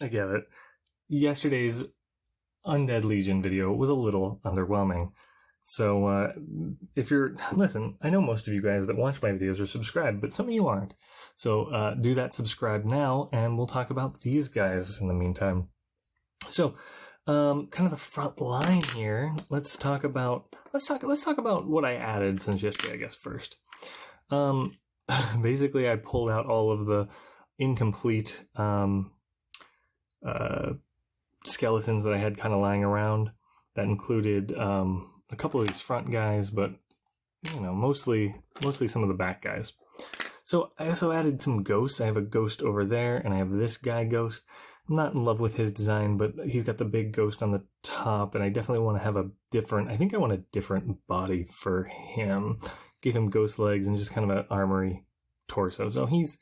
I get it. Yesterday's Undead Legion video was a little underwhelming. So if you're, listen, I know most of you guys that watch my videos are subscribed, but some of you aren't. So do that subscribe now, and we'll talk about these guys in the meantime. So kind of the front line here. Let's talk about what I added since yesterday, I guess, first. Basically, I pulled out all of the incomplete skeletons that I had kind of lying around. That included a couple of these front guys, but mostly some of the back guys. So I also added some ghosts. I have a ghost over there, and I have this guy ghost. I'm not in love with his design, but he's got the big ghost on the top, and I definitely want to have I think I want a different body for him. Gave him ghost legs and just kind of an armory torso. So he's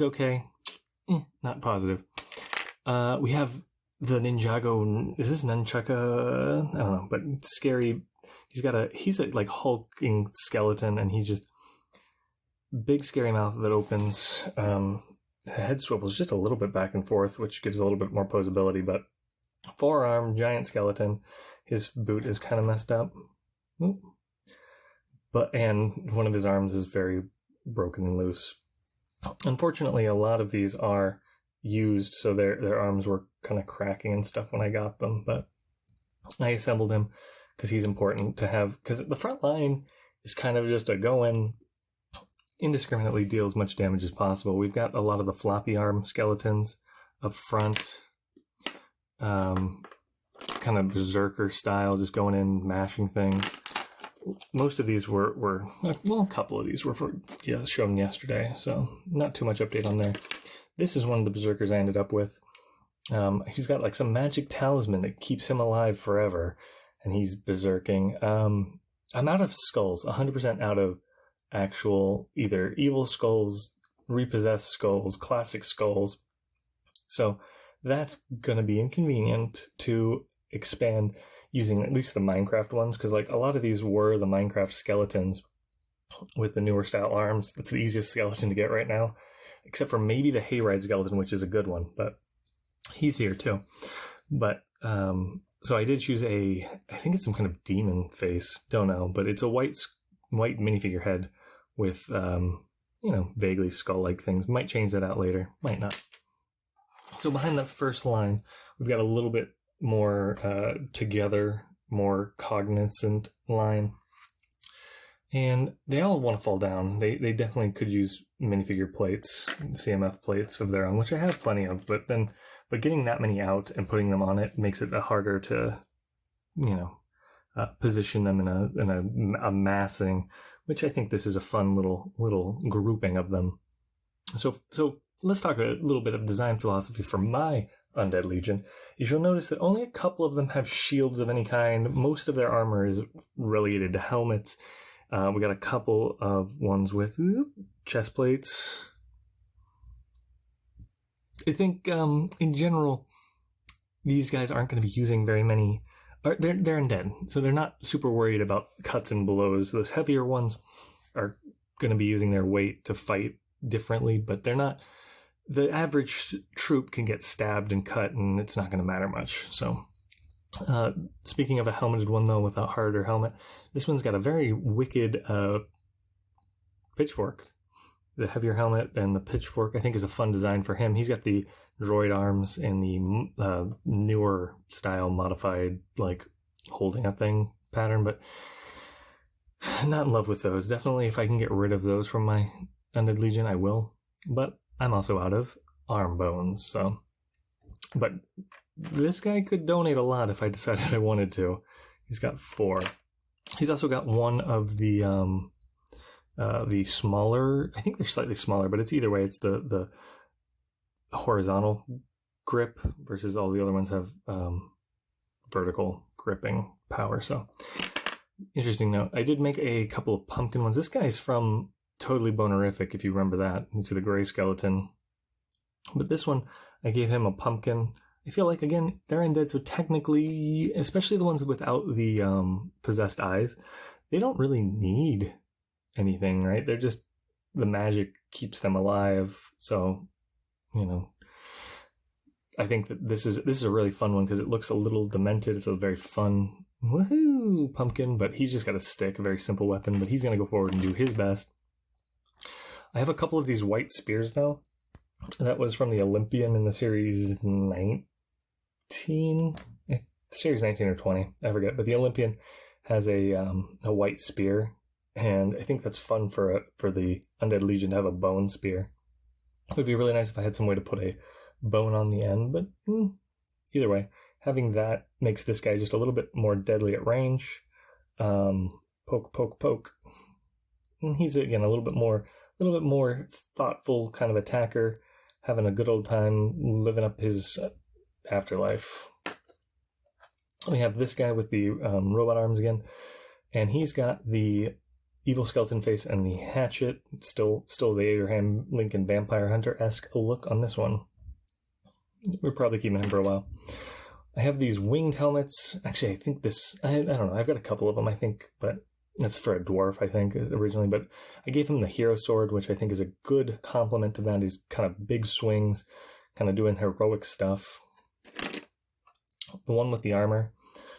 okay. Not positive. We have the Ninjago. Is this Nunchaka? I don't know, but scary. He's a like hulking skeleton, and he's just big scary mouth that opens. The head swivels just a little bit back and forth, which gives a little bit more posability, but forearm, giant skeleton. His boot is kind of messed up. And one of his arms is very broken and loose. Unfortunately, a lot of these are used, so their arms were kind of cracking and stuff when I got them, but I assembled him because he's important to have, because the front line is kind of just a go in, indiscriminately deal as much damage as possible. We've got a lot of the floppy arm skeletons up front, kind of berserker style, just going in, mashing things. Most of these were a couple of these were shown yesterday, so not too much update on there. This is one of the berserkers I ended up with. He's got like some magic talisman that keeps him alive forever, and he's berserking. I'm out of skulls, 100% out of actual either evil skulls, repossessed skulls, classic skulls. So that's going to be inconvenient to expand using at least the Minecraft ones, because like a lot of these were the Minecraft skeletons with the newer style arms. That's the easiest skeleton to get right now, except for maybe the Hayride skeleton, which is a good one, but he's here too. But so I did choose I think it's some kind of demon face, don't know, but it's a white minifigure head with vaguely skull-like things. Might change that out later, might not. So behind that first line, we've got a little bit more together, more cognizant line, and they all want to fall down. They definitely could use minifigure plates, CMF plates of their own, which I have plenty of, but getting that many out and putting them on it makes it harder to position them in a massing, which I think this is a fun little grouping of them. So let's talk a little bit of design philosophy for my Undead Legion. You'll notice that only a couple of them have shields of any kind. Most of their armor is relegated to helmets. We got a couple of ones with chest plates. I think in general, these guys aren't going to be using very many. They're undead, so they're not super worried about cuts and blows. Those heavier ones are going to be using their weight to fight differently, but they're not. The average troop can get stabbed and cut, and it's not going to matter much. So, speaking of a helmeted one, though, with a harder helmet, this one's got a very wicked pitchfork. The heavier helmet and the pitchfork, I think, is a fun design for him. He's got the droid arms and the newer style modified, like, holding a thing pattern, but not in love with those. Definitely, if I can get rid of those from my Undead Legion, I will. But I'm also out of arm bones, so. But this guy could donate a lot if I decided I wanted to. He's got 4. He's also got one of the smaller, I think they're slightly smaller, but it's either way, it's the horizontal grip versus all the other ones have vertical gripping power. So interesting note. I did make a couple of pumpkin ones. This guy's from Totally Bonerific, if you remember that. He's the gray skeleton. But this one, I gave him a pumpkin. I feel like, again, they're undead, so technically, especially the ones without the possessed eyes, they don't really need anything, right? They're just, the magic keeps them alive. So, I think that this is a really fun one because it looks a little demented. It's a very fun, woohoo, pumpkin, but he's just got a stick, a very simple weapon, but he's going to go forward and do his best. I have a couple of these white spears, though. That was from the Olympian in the series 19, series 19 or 20, I forget, but the Olympian has a white spear, and I think that's fun for the Undead Legion to have a bone spear. It would be really nice if I had some way to put a bone on the end, but either way, having that makes this guy just a little bit more deadly at range. Poke, poke, poke. And he's, again, a little bit more thoughtful kind of attacker, having a good old time living up his afterlife. We have this guy with the robot arms again, and he's got the evil skeleton face and the hatchet. Still the Abraham Lincoln Vampire Hunter-esque look on this one. We're probably keeping him for a while. I have these winged helmets. Actually, I think I don't know. I've got a couple of them, I think, but that's for a dwarf, I think, originally. But I gave him the hero sword, which I think is a good complement to that. He's kind of big swings, kind of doing heroic stuff. The one with the armor.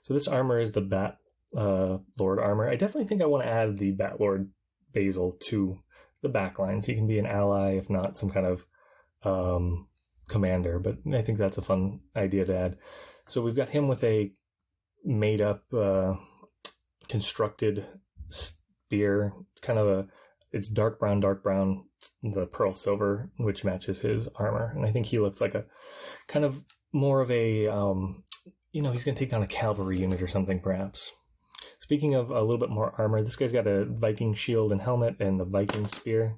So this armor is the Bat Lord armor. I definitely think I want to add the Bat Lord Basil to the backline, so he can be an ally, if not some kind of commander. But I think that's a fun idea to add. So we've got him with a made-up, constructed spear. It's kind of it's dark brown, the pearl silver, which matches his armor. And I think he looks like a kind of more of a, he's going to take down a cavalry unit or something, perhaps. Speaking of a little bit more armor, this guy's got a Viking shield and helmet and the Viking spear.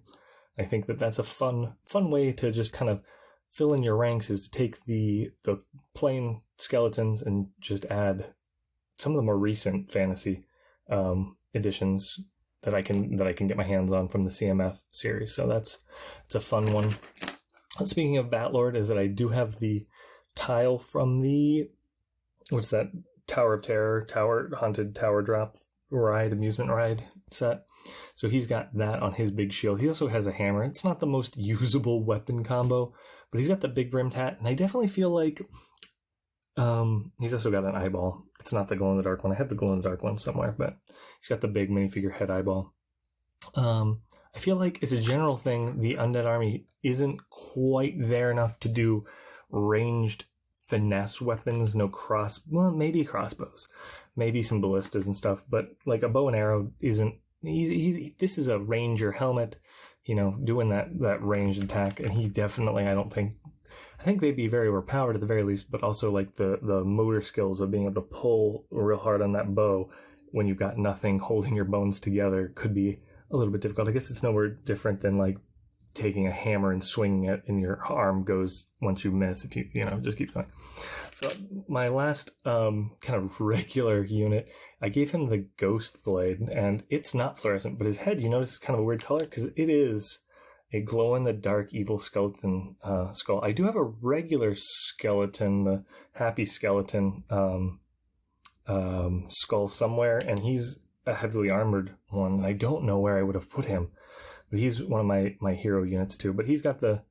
I think that's a fun way to just kind of fill in your ranks, is to take the plain skeletons and just add some of the more recent fantasy editions that I can get my hands on from the CMF series. So that's a fun one. Speaking of Batlord, is that I do have the tile from the Tower of Terror, Haunted Tower Drop amusement ride set. So he's got that on his big shield. He also has a hammer. It's not the most usable weapon combo, but he's got the big brimmed hat, and I definitely feel like he's also got an eyeball. It's not the glow-in-the-dark one. I have the glow-in-the-dark one somewhere, but he's got the big minifigure head eyeball. I feel like, as a general thing, the Undead Army isn't quite there enough to do ranged finesse weapons. Maybe crossbows, maybe some ballistas and stuff, but like a bow and arrow isn't. This is a ranger helmet, doing that ranged attack, and he definitely, I think they'd be very overpowered at the very least, but also like the motor skills of being able to pull real hard on that bow when you've got nothing holding your bones together could be a little bit difficult. I guess it's nowhere different than like taking a hammer and swinging it, and your arm goes once you miss if you just keep going. So my last kind of regular unit, I gave him the Ghost Blade, and it's not fluorescent, but his head, you notice, is kind of a weird color because it is a glow-in-the-dark evil skeleton skull. I do have a regular skeleton, the Happy Skeleton skull somewhere, and he's a heavily armored one. I don't know where I would have put him, but he's one of my hero units too. But he's got the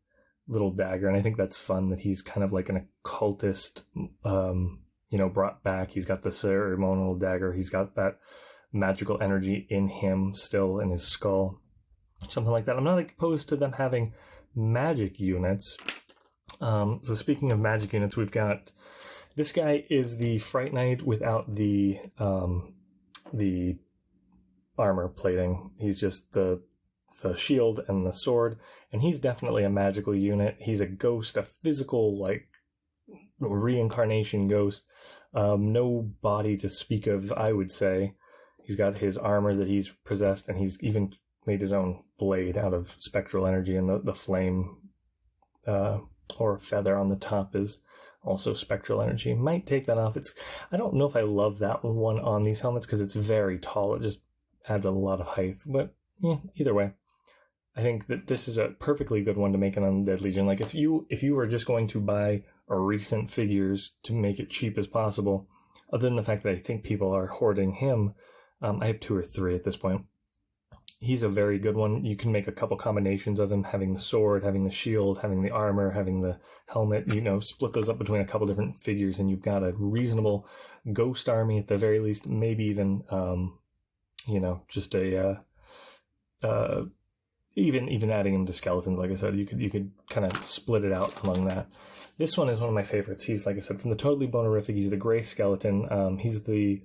little dagger, and I think that's fun that he's kind of like an occultist, brought back. He's got the ceremonial dagger. He's got that magical energy in him still in his skull. Something like that. I'm not opposed to them having magic units. So speaking of magic units, we've got this guy is the Fright Knight without the armor plating. He's just the shield and the sword, and he's definitely a magical unit. He's a ghost, a physical reincarnation ghost. No body to speak of, I would say. He's got his armor that he's possessed, and he's even made his own blade out of spectral energy, and the flame or feather on the top is also spectral energy. Might take that off. I don't know if I love that one on these helmets because it's very tall. It just adds a lot of height. But either way, I think that this is a perfectly good one to make an Undead Legion. Like if you were just going to buy a recent figures to make it cheap as possible, other than the fact that I think people are hoarding him, I have 2 or 3 at this point. he's a very good one. You can make a couple combinations of him, having the sword, having the shield, having the armor, having the helmet, split those up between a couple different figures, and you've got a reasonable ghost army at the very least, maybe even, just a, even adding him to skeletons, like I said, you could kind of split it out among that. This one is one of my favorites. He's, like I said, from the Totally Bonerific. He's the gray skeleton. He's the,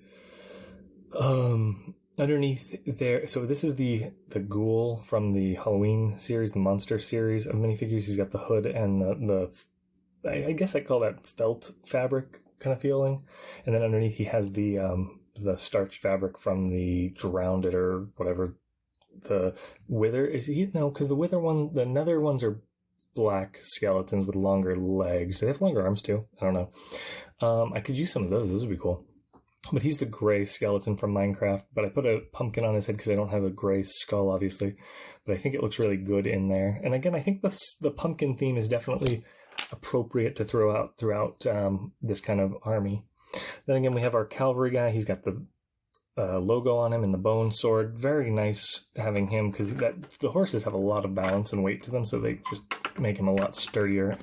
underneath there, so this is the ghoul from the Halloween series, the monster series of minifigures. He's got the hood and the I guess I call that felt fabric kind of feeling, and then underneath he has the starched fabric from the Drowned It or whatever. The Wither is he? No, because the Wither one, the nether ones are black skeletons with longer legs. Do they have longer arms too? I don't know. I could use some of those. Those would be cool. But he's the gray skeleton from Minecraft, but I put a pumpkin on his head because I don't have a gray skull, obviously. But I think it looks really good in there. And again, I think the pumpkin theme is definitely appropriate to throw out throughout this kind of army. Then again, we have our cavalry guy. He's got the logo on him and the bone sword. Very nice having him because the horses have a lot of balance and weight to them, so they just make him a lot sturdier.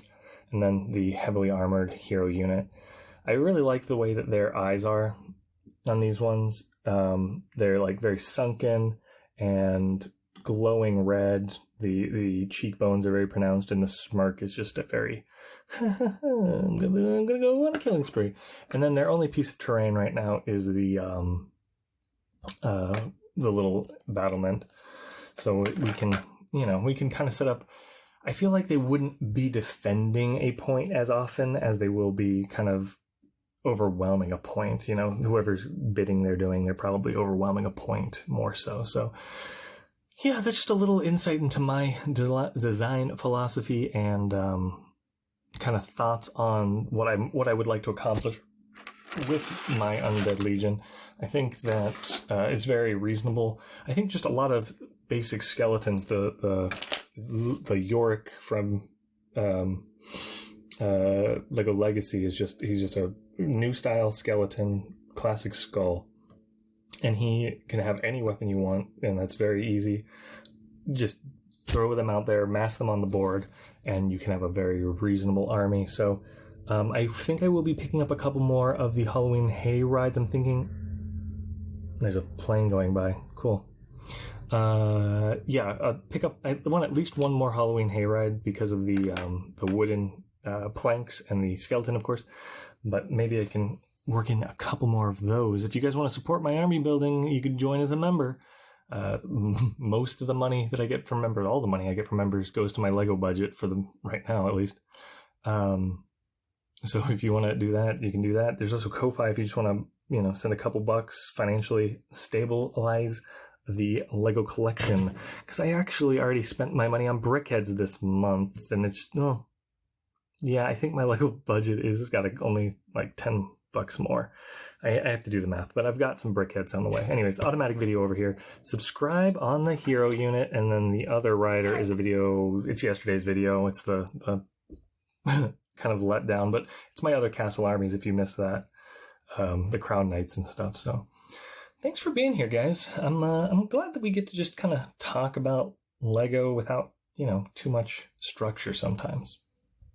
And then the heavily armored hero unit. I really like the way that their eyes are on these ones. They're like very sunken and glowing red. The cheekbones are very pronounced, and the smirk is just a very I'm gonna go on a killing spree. And then their only piece of terrain right now is the little battlement. So we can kind of set up. I feel like they wouldn't be defending a point as often as they will be kind of overwhelming a point. Whoever's bidding they're probably overwhelming a point more so. So yeah, that's just a little insight into my design philosophy and kind of thoughts on what I would like to accomplish with my Undead Legion. I think that it's very reasonable. I think just a lot of basic skeletons. The Yorick from Lego Legacy he's just a new style skeleton, classic skull, and he can have any weapon you want, and that's very easy. Just throw them out there, mass them on the board, and you can have a very reasonable army. So I think I will be picking up a couple more of the Halloween hay rides. I'm thinking there's a plane going by. Cool. Pick up. I want at least one more Halloween hayride because of the wooden planks and the skeleton, of course. But maybe I can work in a couple more of those. If you guys want to support my army building, you could join as a member. Most of the money that I get from members, all the money I get from members, goes to my Lego budget for them right now, at least. So if you want to do that, you can do that. There's also Ko-Fi if you just want to, send a couple bucks, financially stabilize the Lego collection, because I actually already spent my money on brickheads this month, and I think my Lego budget is got only like $10 more. I have to do the math, but I've got some brickheads on the way. Anyways, automatic video over here. Subscribe on the hero unit, and then the other rider is a video. It's yesterday's video. It's the kind of let down, but it's my other castle armies if you missed that. The Crown Knights and stuff. So thanks for being here, guys. I'm glad that we get to just kind of talk about Lego without, too much structure sometimes.